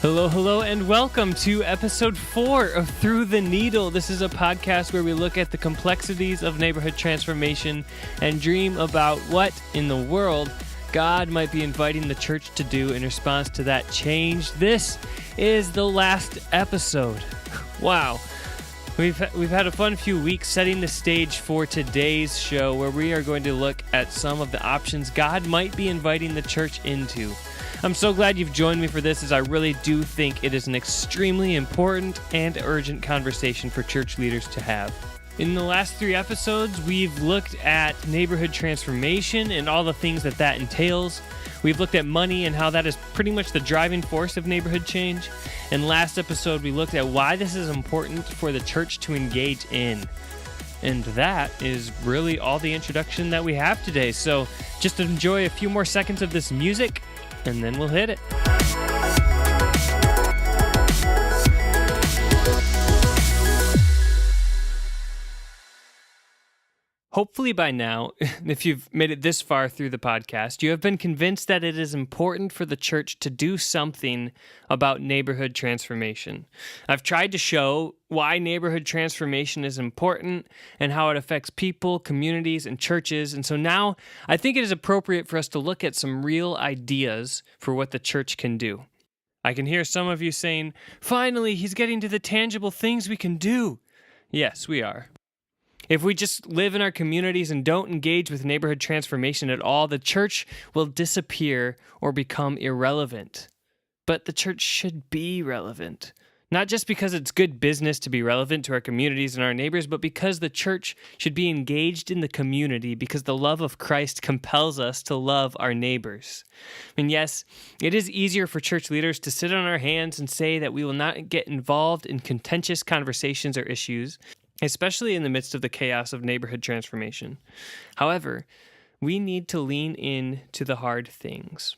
Hello, and welcome to episode 4 of Through the Needle. This is a podcast where we look at the complexities of neighborhood transformation and dream about what in the world God might be inviting the church to do in response to that change. This is the last episode. Wow. We've had a fun few weeks setting the stage for today's show, where we are going to look at some of the options God might be inviting the church into. I'm so glad you've joined me for this, as I really do think it is an extremely important and urgent conversation for church leaders to have. In the last 3 episodes, we've looked at neighborhood transformation and all the things that entails. We've looked at money and how that is pretty much the driving force of neighborhood change. And last episode, we looked at why this is important for the church to engage in. And that is really all the introduction that we have today. So just enjoy a few more seconds of this music, and then we'll hit it. Hopefully by now, if you've made it this far through the podcast, you have been convinced that it is important for the church to do something about neighborhood transformation. I've tried to show why neighborhood transformation is important and how it affects people, communities, and churches. And so now I think it is appropriate for us to look at some real ideas for what the church can do. I can hear some of you saying, finally, he's getting to the tangible things we can do. Yes, we are. If we just live in our communities and don't engage with neighborhood transformation at all, the church will disappear or become irrelevant. But the church should be relevant. Not just because it's good business to be relevant to our communities and our neighbors, but because the church should be engaged in the community, because the love of Christ compels us to love our neighbors. And yes, it is easier for church leaders to sit on our hands and say that we will not get involved in contentious conversations or issues, especially in the midst of the chaos of neighborhood transformation. However, we need to lean in to the hard things.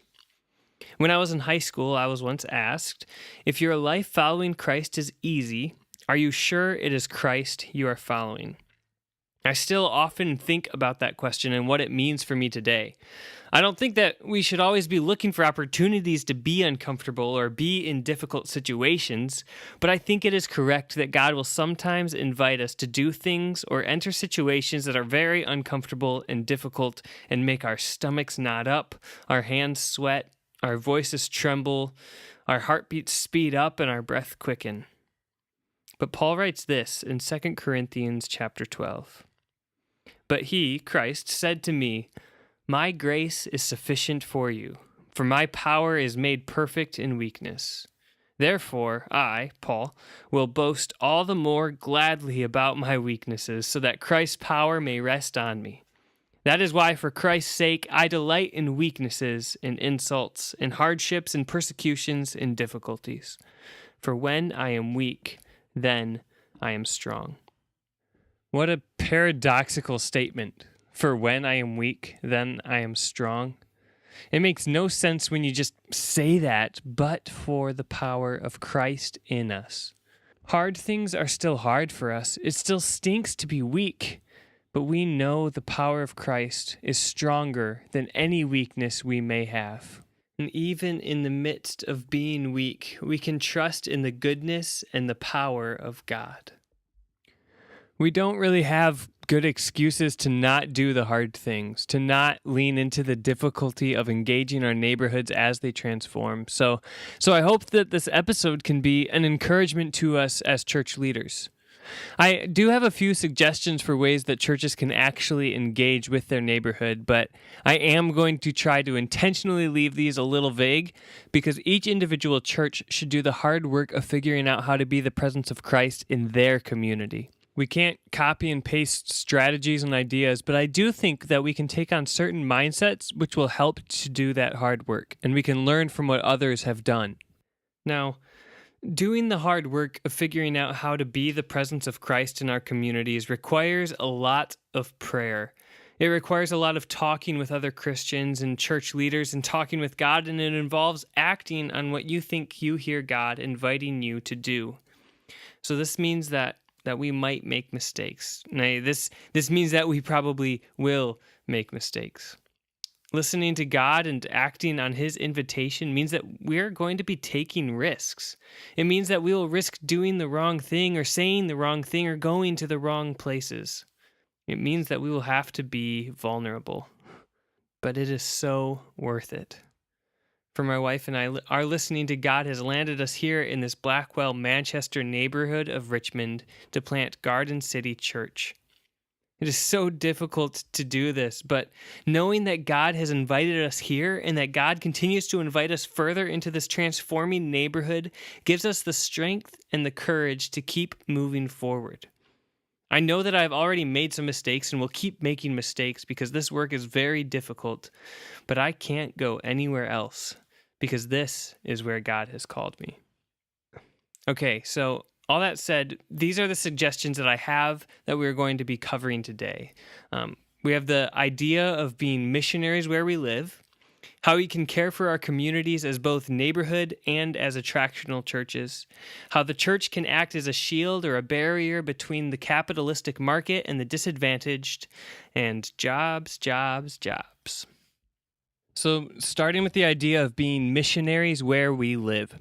When I was in high school, I was once asked, if your life following Christ is easy, are you sure it is Christ you are following? I still often think about that question and what it means for me today. I don't think that we should always be looking for opportunities to be uncomfortable or be in difficult situations, but I think it is correct that God will sometimes invite us to do things or enter situations that are very uncomfortable and difficult and make our stomachs knot up, our hands sweat, our voices tremble, our heartbeats speed up, and our breath quicken. But Paul writes this in 2 Corinthians chapter 12. But he, Christ, said to me, my grace is sufficient for you, for my power is made perfect in weakness. Therefore, I, Paul, will boast all the more gladly about my weaknesses, so that Christ's power may rest on me. That is why, for Christ's sake, I delight in weaknesses, in insults, in hardships, in persecutions, in difficulties. For when I am weak, then I am strong. What a paradoxical statement. For when I am weak, then I am strong. It makes no sense when you just say that, but for the power of Christ in us. Hard things are still hard for us. It still stinks to be weak, but we know the power of Christ is stronger than any weakness we may have. And even in the midst of being weak, we can trust in the goodness and the power of God. We don't really have good excuses to not do the hard things, to not lean into the difficulty of engaging our neighborhoods as they transform. So I hope that this episode can be an encouragement to us as church leaders. I do have a few suggestions for ways that churches can actually engage with their neighborhood, but I am going to try to intentionally leave these a little vague, because each individual church should do the hard work of figuring out how to be the presence of Christ in their community. We can't copy and paste strategies and ideas, but I do think that we can take on certain mindsets which will help to do that hard work, and we can learn from what others have done. Now, doing the hard work of figuring out how to be the presence of Christ in our communities requires a lot of prayer. It requires a lot of talking with other Christians and church leaders and talking with God, and it involves acting on what you think you hear God inviting you to do. So this means that we might make mistakes. Now, this means that we probably will make mistakes. Listening to God and acting on His invitation means that we're going to be taking risks. It means that we will risk doing the wrong thing or saying the wrong thing or going to the wrong places. It means that we will have to be vulnerable. But it is so worth it. For my wife and I, our listening to God has landed us here in this Blackwell, Manchester neighborhood of Richmond to plant Garden City Church. It is so difficult to do this, but knowing that God has invited us here and that God continues to invite us further into this transforming neighborhood gives us the strength and the courage to keep moving forward. I know that I've already made some mistakes and will keep making mistakes because this work is very difficult, but I can't go anywhere else because this is where God has called me. Okay, so all that said, these are the suggestions that I have that we're going to be covering today. We have the idea of being missionaries where we live, how we can care for our communities as both neighborhood and as attractional churches, how the church can act as a shield or a barrier between the capitalistic market and the disadvantaged, and jobs. So, starting with the idea of being missionaries where we live.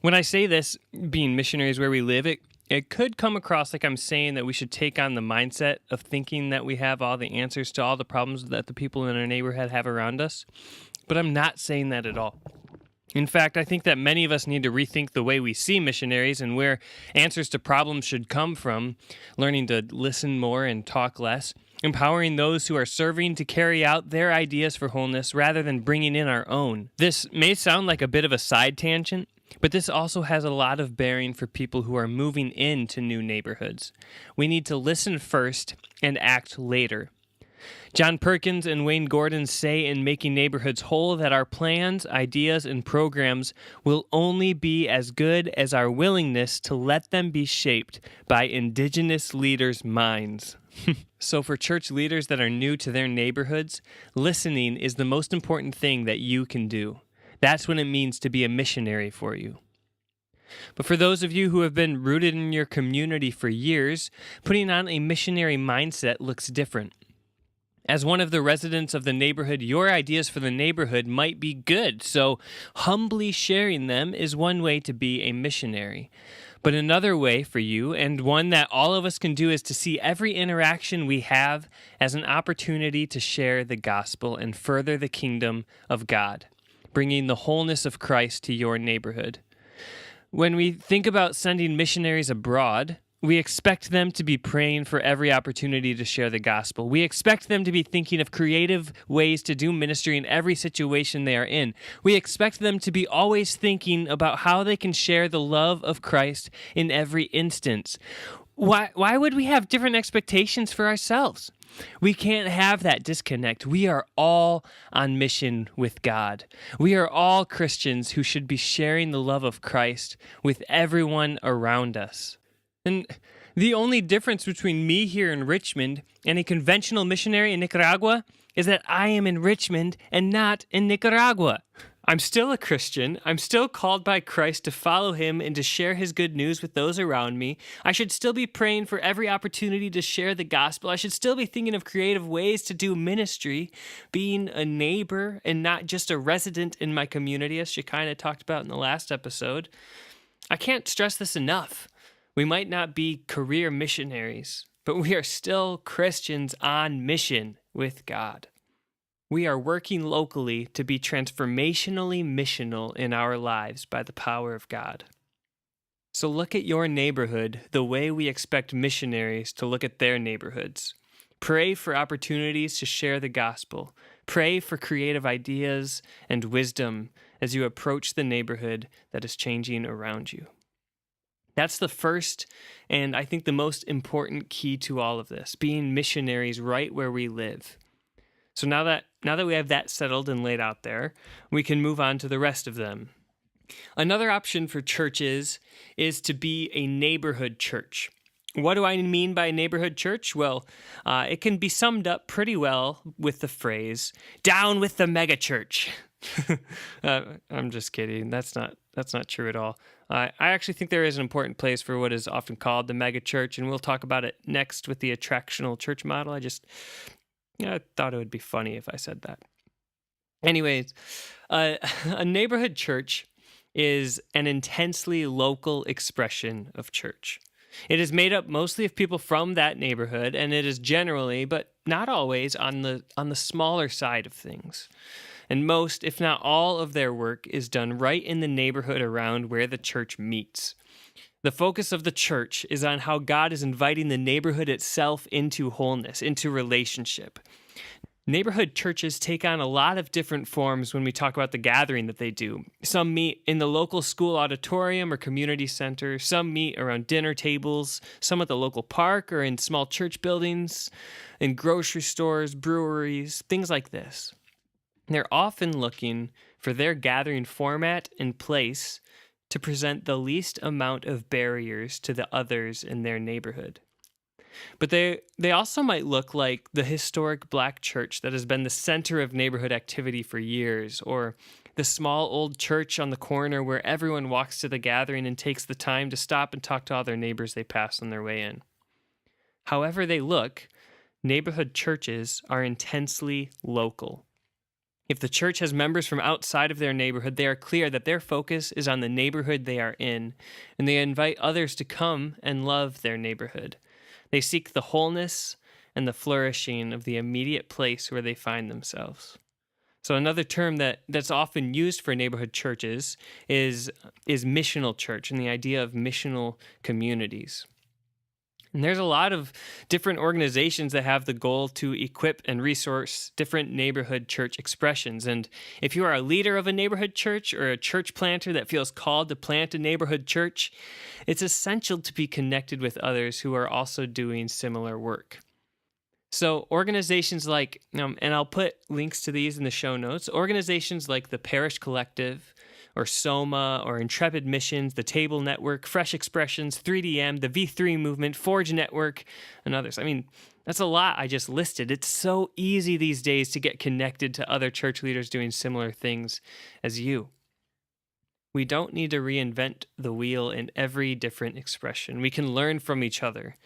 When I say this, being missionaries where we live, it could come across like I'm saying that we should take on the mindset of thinking that we have all the answers to all the problems that the people in our neighborhood have around us. But I'm not saying that at all. In fact, I think that many of us need to rethink the way we see missionaries and where answers to problems should come from, learning to listen more and talk less, empowering those who are serving to carry out their ideas for wholeness rather than bringing in our own. This may sound like a bit of a side tangent, but this also has a lot of bearing for people who are moving into new neighborhoods. We need to listen first and act later. John Perkins and Wayne Gordon say in Making Neighborhoods Whole that our plans, ideas, and programs will only be as good as our willingness to let them be shaped by indigenous leaders' minds. So for church leaders that are new to their neighborhoods, listening is the most important thing that you can do. That's what it means to be a missionary for you. But for those of you who have been rooted in your community for years, putting on a missionary mindset looks different. As one of the residents of the neighborhood, your ideas for the neighborhood might be good, so humbly sharing them is one way to be a missionary. But another way for you, and one that all of us can do, is to see every interaction we have as an opportunity to share the gospel and further the kingdom of God, bringing the wholeness of Christ to your neighborhood. When we think about sending missionaries abroad, we expect them to be praying for every opportunity to share the gospel. We expect them to be thinking of creative ways to do ministry in every situation they are in. We expect them to be always thinking about how they can share the love of Christ in every instance. Why would we have different expectations for ourselves? We can't have that disconnect. We are all on mission with God. We are all Christians who should be sharing the love of Christ with everyone around us. And the only difference between me here in Richmond and a conventional missionary in Nicaragua is that I am in Richmond and not in Nicaragua. I'm still a Christian. I'm still called by Christ to follow him and to share his good news with those around me. I should still be praying for every opportunity to share the gospel. I should still be thinking of creative ways to do ministry, being a neighbor and not just a resident in my community, as she kind of talked about in the last episode. I can't stress this enough. We might not be career missionaries, but we are still Christians on mission with God. We are working locally to be transformationally missional in our lives by the power of God. So look at your neighborhood the way we expect missionaries to look at their neighborhoods. Pray for opportunities to share the gospel. Pray for creative ideas and wisdom as you approach the neighborhood that is changing around you. That's the first and I think the most important key to all of this, being missionaries right where we live. So now that we have that settled and laid out there, we can move on to the rest of them. Another option for churches is to be a neighborhood church. What do I mean by neighborhood church? Well, it can be summed up pretty well with the phrase, down with the megachurch. I'm just kidding. That's not true at all. I actually think there is an important place for what is often called the megachurch, and we'll talk about it next with the attractional church model. I thought it would be funny if I said that. Anyways, a neighborhood church is an intensely local expression of church. It is made up mostly of people from that neighborhood, and it is generally, but not always, on the smaller side of things. And most, if not all, of their work is done right in the neighborhood around where the church meets. The focus of the church is on how God is inviting the neighborhood itself into wholeness, into relationship. Neighborhood churches take on a lot of different forms when we talk about the gathering that they do. Some meet in the local school auditorium or community center. Some meet around dinner tables. Some at the local park or in small church buildings, in grocery stores, breweries, things like this. They're often looking for their gathering format and place to present the least amount of barriers to the others in their neighborhood. But they also might look like the historic black church that has been the center of neighborhood activity for years, or the small old church on the corner where everyone walks to the gathering and takes the time to stop and talk to all their neighbors they pass on their way in. However they look, neighborhood churches are intensely local. If the church has members from outside of their neighborhood, they are clear that their focus is on the neighborhood they are in, and they invite others to come and love their neighborhood. They seek the wholeness and the flourishing of the immediate place where they find themselves. So another term that's often used for neighborhood churches is missional church, and the idea of missional communities. And there's a lot of different organizations that have the goal to equip and resource different neighborhood church expressions. And if you are a leader of a neighborhood church or a church planter that feels called to plant a neighborhood church, it's essential to be connected with others who are also doing similar work. So organizations like, and I'll put links to these in the show notes, organizations like the Parish Collective, or Soma, or Intrepid Missions, the Table Network, Fresh Expressions, 3DM, the V3 Movement, Forge Network, and others. I mean, that's a lot I just listed. It's so easy these days to get connected to other church leaders doing similar things as you. We don't need to reinvent the wheel in every different expression. We can learn from each other.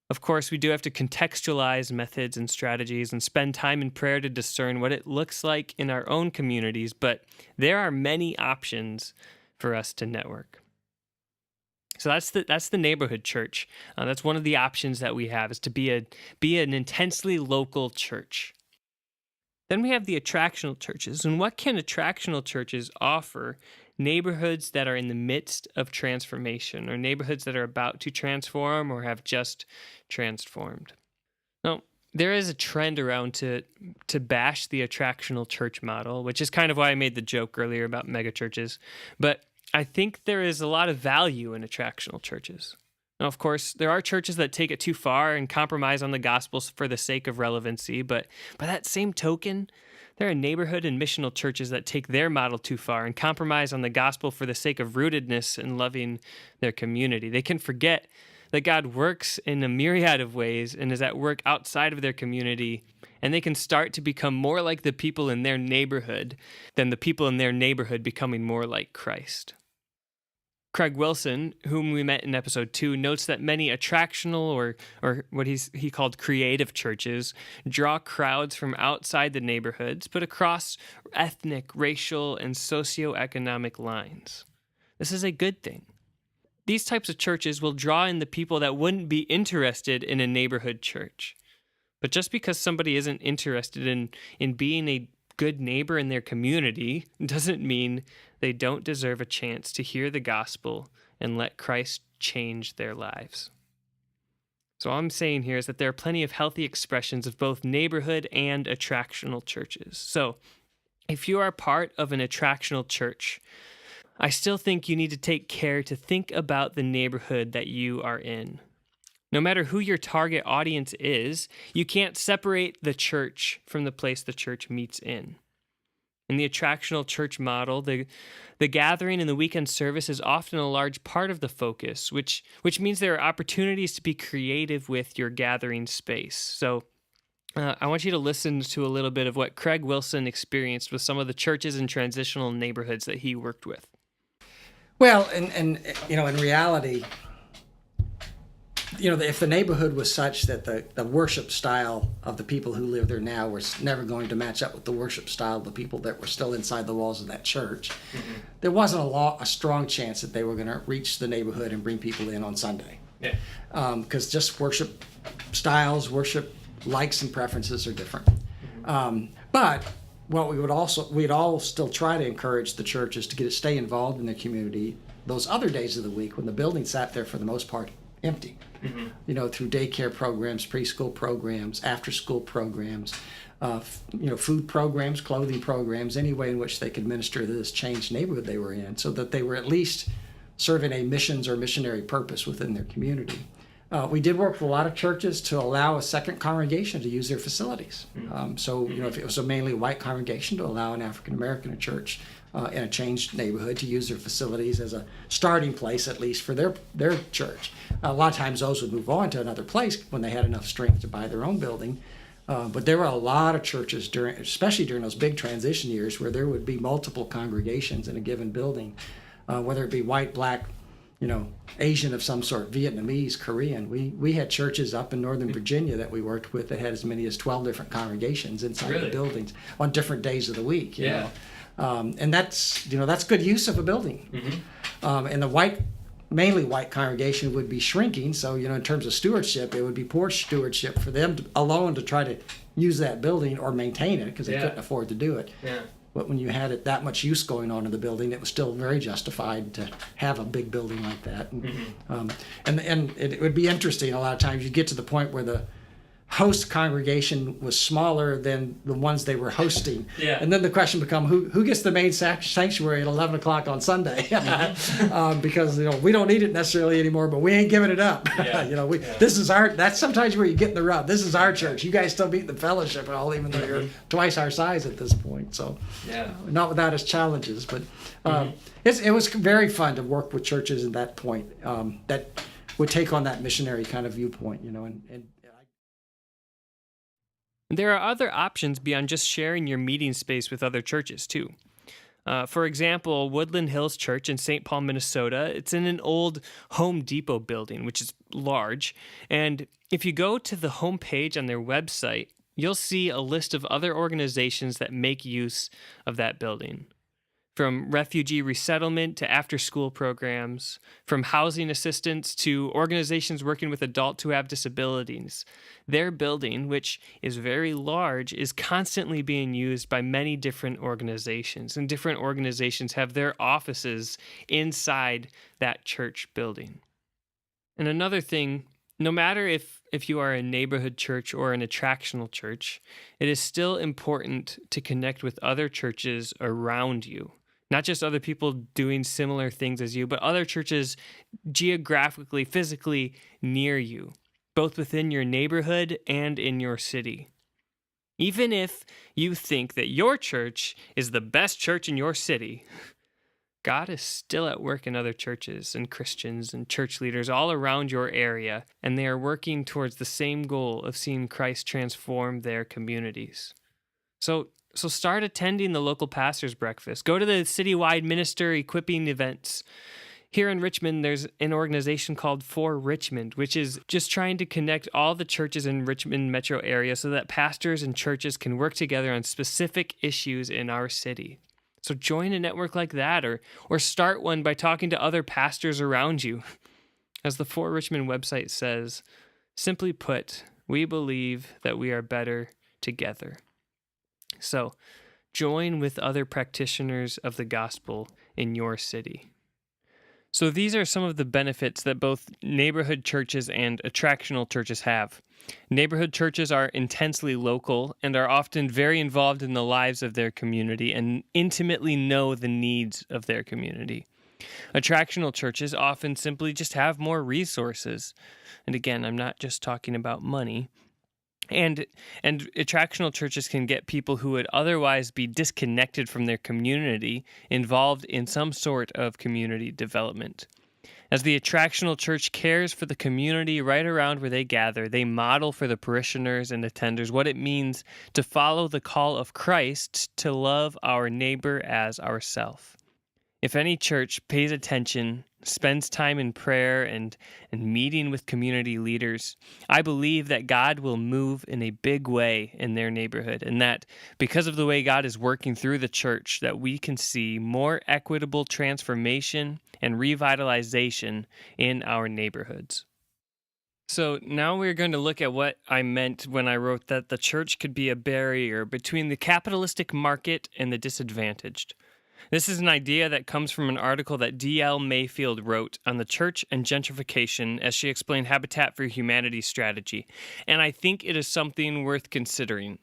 Of course, we do have to contextualize methods and strategies and spend time in prayer to discern what it looks like in our own communities, but there are many options for us to network. So that's the neighborhood church. That's one of the options that we have, is to be an intensely local church. Then we have the attractional churches. And what can attractional churches offer neighborhoods that are in the midst of transformation, or neighborhoods that are about to transform or have just transformed? Now, there is a trend around to bash the attractional church model, which is kind of why I made the joke earlier about megachurches. But I think there is a lot of value in attractional churches. Now, of course, there are churches that take it too far and compromise on the gospel for the sake of relevancy, but by that same token, there are neighborhood and missional churches that take their model too far and compromise on the gospel for the sake of rootedness and loving their community. They can forget that God works in a myriad of ways and is at work outside of their community, and they can start to become more like the people in their neighborhood than the people in their neighborhood becoming more like Christ. Craig Wilson, whom we met in episode 2, notes that many attractional or what he called creative churches draw crowds from outside the neighborhoods, but across ethnic, racial, and socioeconomic lines. This is a good thing. These types of churches will draw in the people that wouldn't be interested in a neighborhood church. But just because somebody isn't interested in being a good neighbor in their community doesn't mean they don't deserve a chance to hear the gospel and let Christ change their lives. So all I'm saying here is that there are plenty of healthy expressions of both neighborhood and attractional churches. So if you are part of an attractional church, I still think you need to take care to think about the neighborhood that you are in. No matter who your target audience is, you can't separate the church from the place the church meets in. In the attractional church model, the gathering and the weekend service is often a large part of the focus, which means there are opportunities to be creative with your gathering space. So I want you to listen to a little bit of what Craig Wilson experienced with some of the churches and transitional neighborhoods that he worked with. Well, and in reality, if the neighborhood was such that the worship style of the people who live there now was never going to match up with the worship style of the people that were still inside the walls of that church, there wasn't a strong chance that they were going to reach the neighborhood and bring people in on Sunday. Yeah. Because just worship styles, worship likes and preferences are different. But what we'd all still try to encourage the churches to stay involved in the community those other days of the week when the building sat there for the most part empty. Through daycare programs, preschool programs, after-school programs, food programs, clothing programs, any way in which they could minister to this changed neighborhood they were in, so that they were at least serving a missions or missionary purpose within their community. We did work with a lot of churches to allow a second congregation to use their facilities. If it was a mainly white congregation, to allow an African-American church in a changed neighborhood to use their facilities as a starting place, at least for their church. A lot of times those would move on to another place when they had enough strength to buy their own building. But there were a lot of churches, especially during those big transition years, where there would be multiple congregations in a given building, whether it be white, black, Asian of some sort, Vietnamese, Korean. We had churches up in Northern Virginia that we worked with that had as many as 12 different congregations inside the buildings on different days of the week. You know? And that's good use of a building. And the mainly white congregation would be shrinking. So, in terms of stewardship, it would be poor stewardship for them alone to try to use that building or maintain it because they couldn't afford to do it. But when you had that much use going on in the building, it was still very justified to have a big building like that. And it would be interesting. A lot of times you get to the point where the host congregation was smaller than the ones they were hosting. And then the question becomes, who gets the main sanctuary at 11 o'clock on Sunday? Because we don't need it necessarily anymore, but we ain't giving it up. This is that's sometimes where you get in the rub. This is our church. You guys still meet in the fellowship and all, even though you're twice our size at this point. So not without its challenges, but it was very fun to work with churches at that point that would take on that missionary kind of viewpoint, There are other options beyond just sharing your meeting space with other churches, too. For example, Woodland Hills Church in St. Paul, Minnesota, it's in an old Home Depot building, which is large. And if you go to the homepage on their website, you'll see a list of other organizations that make use of that building. From refugee resettlement to after-school programs, from housing assistance to organizations working with adults who have disabilities. Their building, which is very large, is constantly being used by many different organizations, and different organizations have their offices inside that church building. And another thing, no matter if you are a neighborhood church or an attractional church, it is still important to connect with other churches around you. Not just other people doing similar things as you, but other churches geographically, physically near you, both within your neighborhood and in your city. Even if you think that your church is the best church in your city, God is still at work in other churches and Christians and church leaders all around your area, and they are working towards the same goal of seeing Christ transform their communities. So start attending the local pastor's breakfast. Go to the citywide minister equipping events. Here in Richmond, there's an organization called For Richmond, which is just trying to connect all the churches in Richmond metro area so that pastors and churches can work together on specific issues in our city. So join a network like that, or start one by talking to other pastors around you. As the For Richmond website says, simply put, we believe that we are better together. So, join with other practitioners of the gospel in your city. So these are some of the benefits that both neighborhood churches and attractional churches have. Neighborhood churches are intensely local and are often very involved in the lives of their community and intimately know the needs of their community. Attractional churches often simply just have more resources. And again, I'm not just talking about money. And attractional churches can get people who would otherwise be disconnected from their community involved in some sort of community development. As the attractional church cares for the community right around where they gather, they model for the parishioners and attenders what it means to follow the call of Christ to love our neighbor as ourself. If any church pays attention, spends time in prayer and meeting with community leaders, I believe that God will move in a big way in their neighborhood, and that because of the way God is working through the church, that we can see more equitable transformation and revitalization in our neighborhoods. So now we're going to look at what I meant when I wrote that the church could be a barrier between the capitalistic market and the disadvantaged. This is an idea that comes from an article that D.L. Mayfield wrote on the church and gentrification as she explained Habitat for Humanity's strategy, and I think it is something worth considering.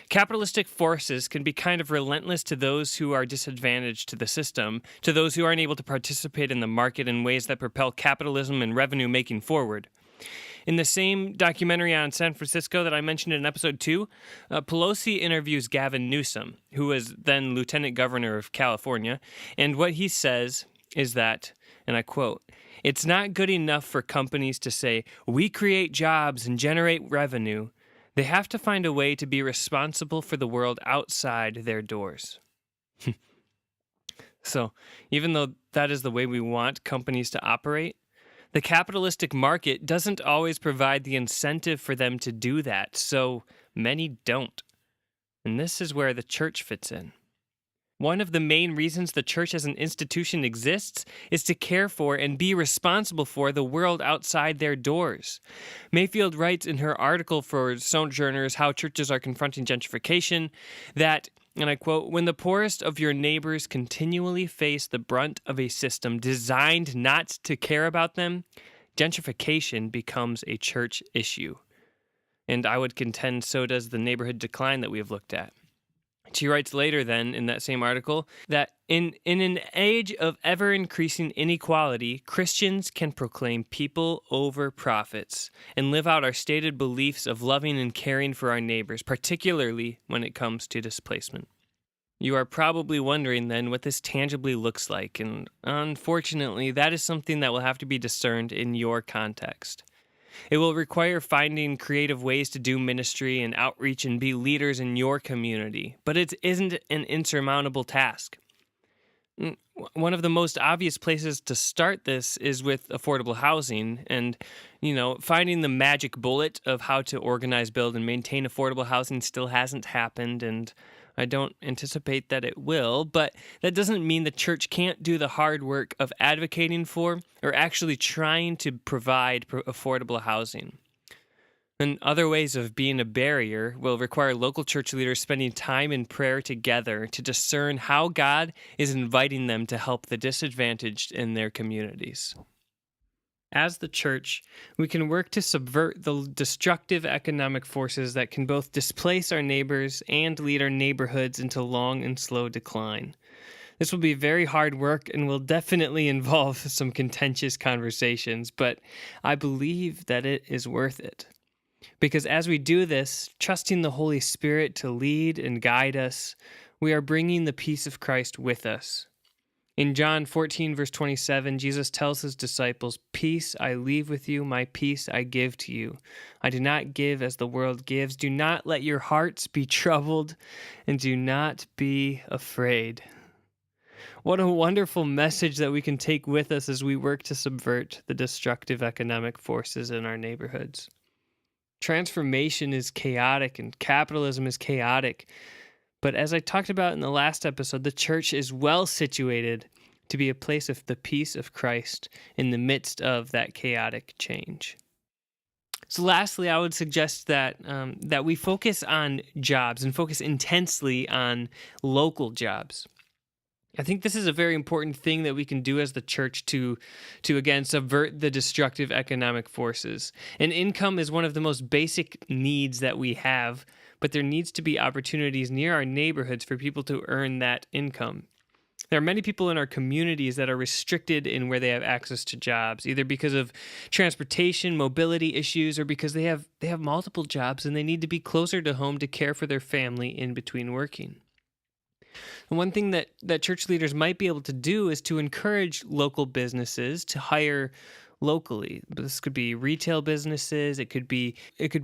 Capitalistic forces can be kind of relentless to those who are disadvantaged to the system, to those who aren't able to participate in the market in ways that propel capitalism and revenue making forward. In the same documentary on San Francisco that I mentioned in episode 2, Pelosi interviews Gavin Newsom, who was then Lieutenant Governor of California, and what he says is that, and I quote, "It's not good enough for companies to say, we create jobs and generate revenue. They have to find a way to be responsible for the world outside their doors." So, even though that is the way we want companies to operate, the capitalistic market doesn't always provide the incentive for them to do that, so many don't. And this is where the church fits in. One of the main reasons the church as an institution exists is to care for and be responsible for the world outside their doors. Mayfield writes in her article for Sojourners How Churches Are Confronting Gentrification that, and I quote, "When the poorest of your neighbors continually face the brunt of a system designed not to care about them, gentrification becomes a church issue." And I would contend so does the neighborhood decline that we have looked at. She writes later then in that same article that in an age of ever-increasing inequality, Christians can proclaim people over profits and live out our stated beliefs of loving and caring for our neighbors, particularly when it comes to displacement. You are probably wondering then what this tangibly looks like, and unfortunately, that is something that will have to be discerned in your context. It will require finding creative ways to do ministry and outreach and be leaders in your community, but it isn't an insurmountable task. One of the most obvious places to start this is with affordable housing and, finding the magic bullet of how to organize, build, and maintain affordable housing still hasn't happened, and I don't anticipate that it will, but that doesn't mean the church can't do the hard work of advocating for or actually trying to provide affordable housing. And other ways of being a barrier will require local church leaders spending time in prayer together to discern how God is inviting them to help the disadvantaged in their communities. As the church, we can work to subvert the destructive economic forces that can both displace our neighbors and lead our neighborhoods into long and slow decline. This will be very hard work and will definitely involve some contentious conversations, but I believe that it is worth it. Because as we do this, trusting the Holy Spirit to lead and guide us, we are bringing the peace of Christ with us. In John 14, verse 27, Jesus tells his disciples, "Peace I leave with you, my peace I give to you. I do not give as the world gives. Do not let your hearts be troubled, and do not be afraid." What a wonderful message that we can take with us as we work to subvert the destructive economic forces in our neighborhoods. Transformation is chaotic, and capitalism is chaotic. But as I talked about in the last episode, the church is well situated to be a place of the peace of Christ in the midst of that chaotic change. So lastly, I would suggest that we focus on jobs and focus intensely on local jobs. I think this is a very important thing that we can do as the church to again, subvert the destructive economic forces. And income is one of the most basic needs that we have, but there needs to be opportunities near our neighborhoods for people to earn that income. There are many people in our communities that are restricted in where they have access to jobs, either because of transportation, mobility issues, or because they have multiple jobs and they need to be closer to home to care for their family in between working. And one thing that church leaders might be able to do is to encourage local businesses to hire locally. This could be retail businesses, it could be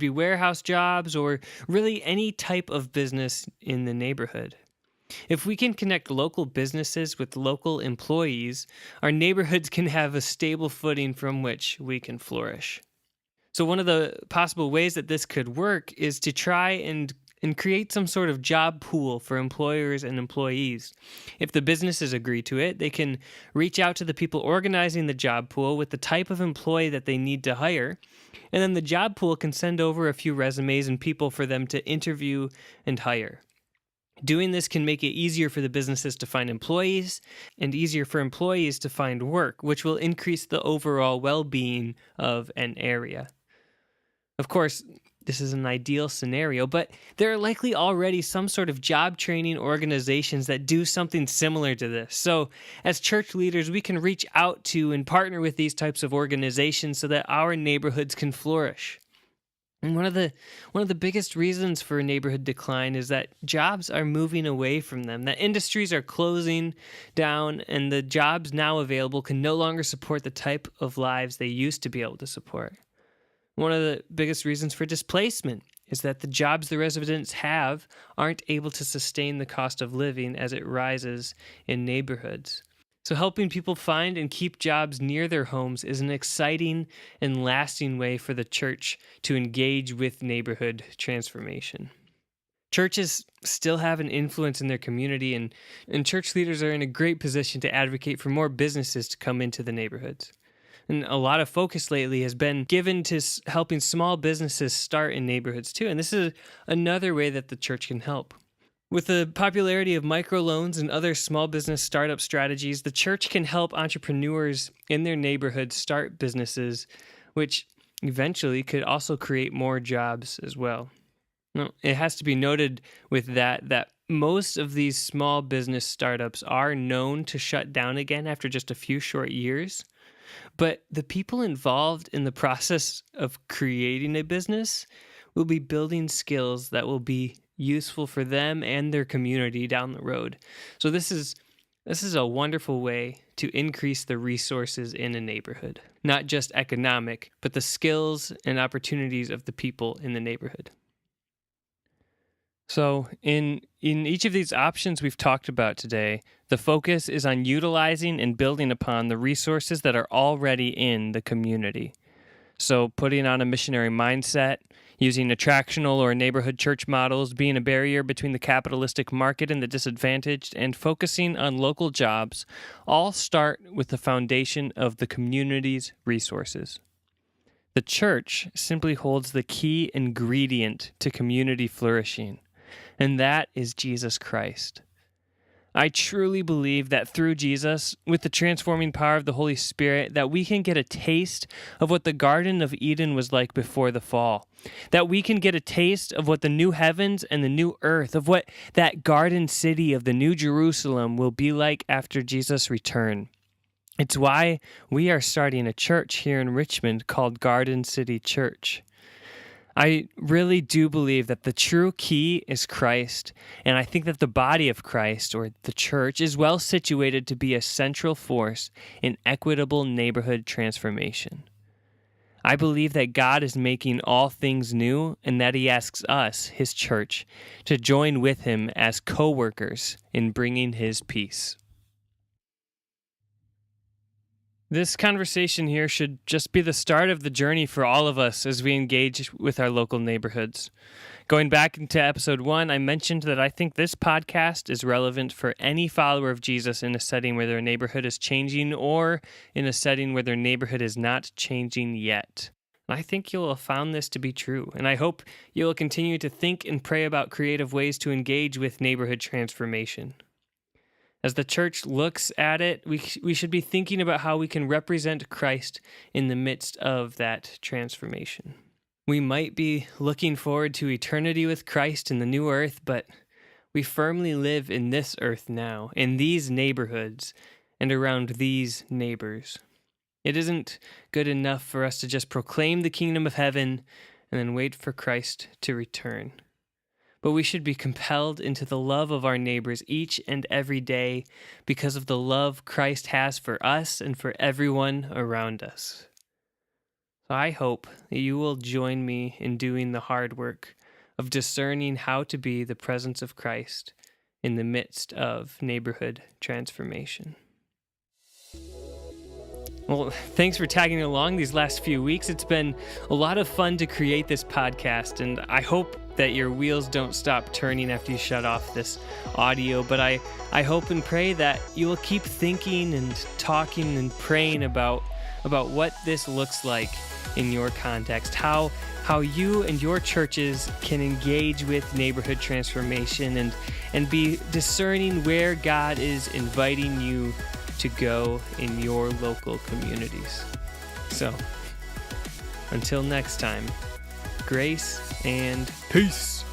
warehouse jobs, or really any type of business in the neighborhood. If we can connect local businesses with local employees, our neighborhoods can have a stable footing from which we can flourish. So one of the possible ways that this could work is to try and create some sort of job pool for employers and employees. If the businesses agree to it, they can reach out to the people organizing the job pool with the type of employee that they need to hire, and then the job pool can send over a few resumes and people for them to interview and hire. Doing this can make it easier for the businesses to find employees and easier for employees to find work, which will increase the overall well-being of an area. Of course, this is an ideal scenario, but there are likely already some sort of job training organizations that do something similar to this. So, as church leaders, we can reach out to and partner with these types of organizations so that our neighborhoods can flourish. And one of the biggest reasons for neighborhood decline is that jobs are moving away from them, that industries are closing down, and the jobs now available can no longer support the type of lives they used to be able to support. One of the biggest reasons for displacement is that the jobs the residents have aren't able to sustain the cost of living as it rises in neighborhoods. So helping people find and keep jobs near their homes is an exciting and lasting way for the church to engage with neighborhood transformation. Churches still have an influence in their community, and church leaders are in a great position to advocate for more businesses to come into the neighborhoods. And a lot of focus lately has been given to helping small businesses start in neighborhoods too. And this is another way that the church can help. With the popularity of microloans and other small business startup strategies, the church can help entrepreneurs in their neighborhoods start businesses, which eventually could also create more jobs as well. Now, it has to be noted with that most of these small business startups are known to shut down again after just a few short years. But the people involved in the process of creating a business will be building skills that will be useful for them and their community down the road. So this is a wonderful way to increase the resources in a neighborhood, not just economic, but the skills and opportunities of the people in the neighborhood. So in each of these options we've talked about today, the focus is on utilizing and building upon the resources that are already in the community. So putting on a missionary mindset, using attractional or neighborhood church models, being a barrier between the capitalistic market and the disadvantaged, and focusing on local jobs all start with the foundation of the community's resources. The church simply holds the key ingredient to community flourishing, and that is Jesus Christ. I truly believe that through Jesus, with the transforming power of the Holy Spirit, that we can get a taste of what the Garden of Eden was like before the fall. That we can get a taste of what the new heavens and the new earth, of what that garden city of the New Jerusalem will be like after Jesus' return. It's why we are starting a church here in Richmond called Garden City Church. I really do believe that the true key is Christ, and I think that the body of Christ, or the church, is well situated to be a central force in equitable neighborhood transformation. I believe that God is making all things new, and that He asks us, His church, to join with Him as co-workers in bringing His peace. This conversation here should just be the start of the journey for all of us as we engage with our local neighborhoods. Going back into episode 1, I mentioned that I think this podcast is relevant for any follower of Jesus in a setting where their neighborhood is changing or in a setting where their neighborhood is not changing yet. And I think you'll have found this to be true, and I hope you'll continue to think and pray about creative ways to engage with neighborhood transformation. As the church looks at it, we should be thinking about how we can represent Christ in the midst of that transformation. We might be looking forward to eternity with Christ in the new earth, but we firmly live in this earth now, in these neighborhoods, and around these neighbors. It isn't good enough for us to just proclaim the kingdom of heaven and then wait for Christ to return. But we should be compelled into the love of our neighbors each and every day because of the love Christ has for us and for everyone around us. So I hope that you will join me in doing the hard work of discerning how to be the presence of Christ in the midst of neighborhood transformation. Well, thanks for tagging along these last few weeks. It's been a lot of fun to create this podcast, and I hope that your wheels don't stop turning after you shut off this audio. But I hope and pray that you will keep thinking and talking and praying about what this looks like in your context, how you and your churches can engage with neighborhood transformation and be discerning where God is inviting you to go in your local communities. So, until next time, grace and peace.